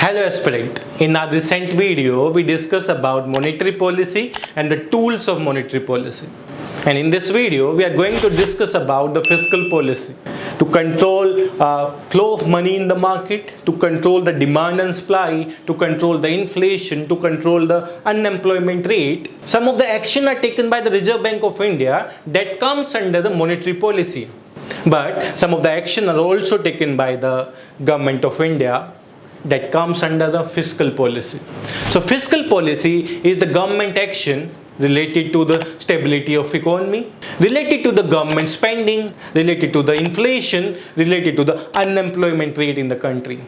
Hello aspirant, in our recent video we discussed about monetary policy and the tools of monetary policy. And in this video we are going to discuss about the fiscal policy to control flow of money in the market, to control the demand and supply, to control the inflation, to control the unemployment rate. Some of the action are taken by the Reserve Bank of India that comes under the monetary policy. But some of the action are also taken by the Government of India that comes under the fiscal policy. So fiscal policy is the government action related to the stability of economy, related to the government spending, related to the inflation, related to the unemployment rate in the country.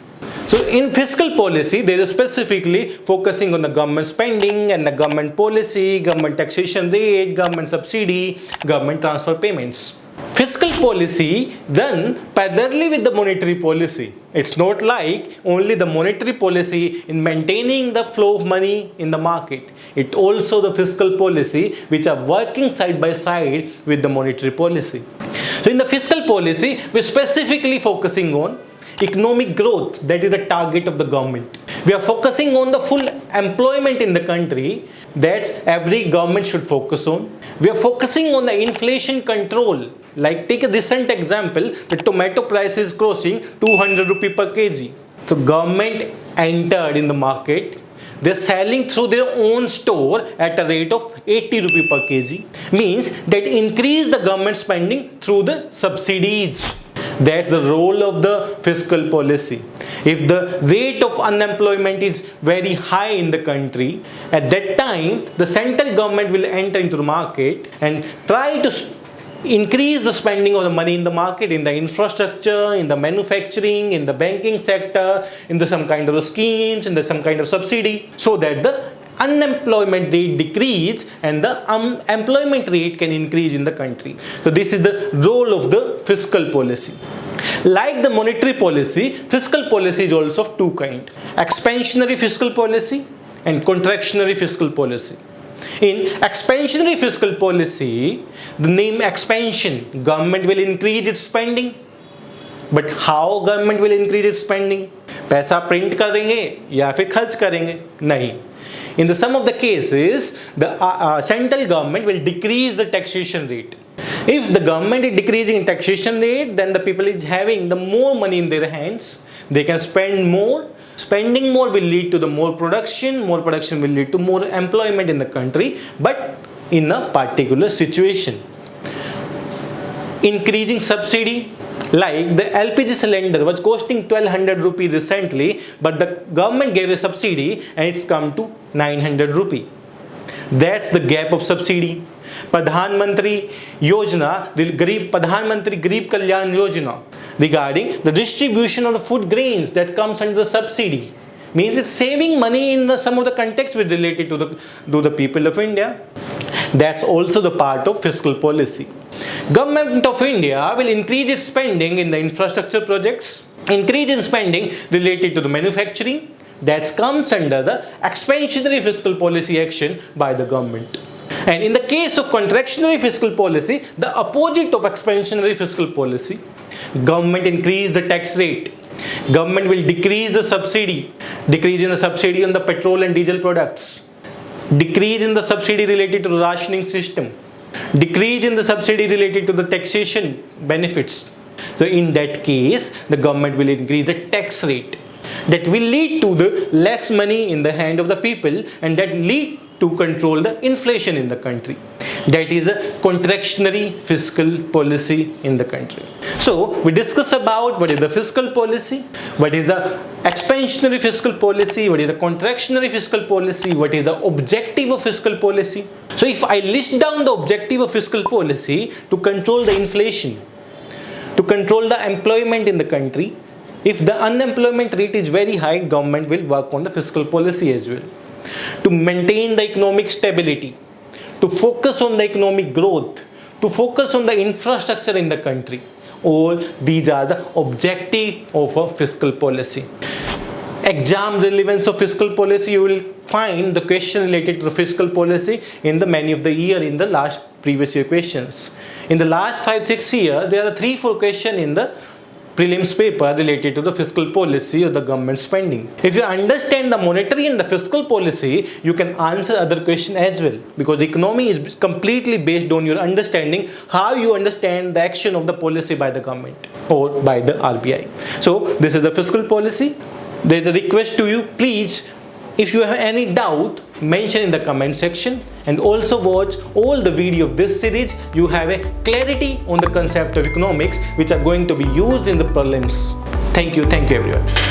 So in fiscal policy, there is specifically focusing on the government spending and the government policy, government taxation rate, government subsidy, government transfer payments. Fiscal policy done parallelly with the monetary policy. It's not like only the monetary policy in maintaining the flow of money in the market. It also the fiscal policy which are working side by side with the monetary policy. So in the fiscal policy, we're specifically focusing on economic growth, that is the target of the government. We are focusing on the full employment in the country, that's every government should focus on. We are focusing on the inflation control. Like take a recent example, the tomato price is crossing 200 rupee per kg. So government entered in the market, they're selling through their own store at a rate of 80 rupee per kg. Means that increase the government spending through the subsidies. That's the role of the fiscal policy. If the rate of unemployment is very high in the country, at that time the central government will enter into the market and try to increase the spending of the money in the market, in the infrastructure, in the manufacturing, in the banking sector, in the some kind of schemes, in the some kind of subsidy, so that the unemployment rate decrease and the employment rate can increase in the country. So this is the role of the fiscal policy. Like the monetary policy, fiscal policy is also of two kinds: expansionary fiscal policy and contractionary fiscal policy. In expansionary fiscal policy, the name expansion, government will increase its spending. But how government will increase its spending? पैसा print करेंगे या फिर खर्च करेंगे? नहीं. In the some of the cases, the central government will decrease the taxation rate. If the government is decreasing taxation rate, then the people is having the more money in their hands. They can spend more. Spending more will lead to the more production will lead to more employment in the country, but in a particular situation. Increasing subsidy, like the LPG cylinder was costing 1200 rupee recently, but the government gave a subsidy and it's come to 900 rupee. That's the gap of subsidy. Pradhan Mantri Garib Kalyan Yojana, regarding the distribution of the food grains that comes under the subsidy, means it's saving money in some of the context with related to the people of India. That's also the part of fiscal policy. Government of India will increase its spending in the infrastructure projects, increase in spending related to the manufacturing. That comes under the expansionary fiscal policy action by the government. And in the case of contractionary fiscal policy, the opposite of expansionary fiscal policy, government increase the tax rate. Government will decrease the subsidy. Decrease in the subsidy on the petrol and diesel products. Decrease in the subsidy related to the rationing system. Decrease in the subsidy related to the taxation benefits. So in that case, the government will increase the tax rate. That will lead to the less money in the hand of the people, and that lead to control the inflation in the country. That is a contractionary fiscal policy in the country. So we discuss about what is the fiscal policy, what is the expansionary fiscal policy, what is the contractionary fiscal policy, what is the objective of fiscal policy. So if I list down the objective of fiscal policy, to control the inflation, to control the employment in the country. If the unemployment rate is very high, government will work on the fiscal policy as well. To maintain the economic stability, to focus on the economic growth, to focus on the infrastructure in the country. All these are the objective of a fiscal policy. Exam relevance of fiscal policy, you will find the question related to the fiscal policy in the many of the year in the previous year questions. In the last 5-6 years, there are 3-4 questions in the prelims paper related to the fiscal policy or the government spending. If you understand the monetary and the fiscal policy, you can answer other questions as well, because economy is completely based on your understanding how you understand the action of the policy by the government or by the RBI. So this is the fiscal policy. There is a request to you, please, if you have any doubt, mention in the comment section, and also watch all the video of this series. You have a clarity on the concept of economics which are going to be used in the prelims. Thank you everyone.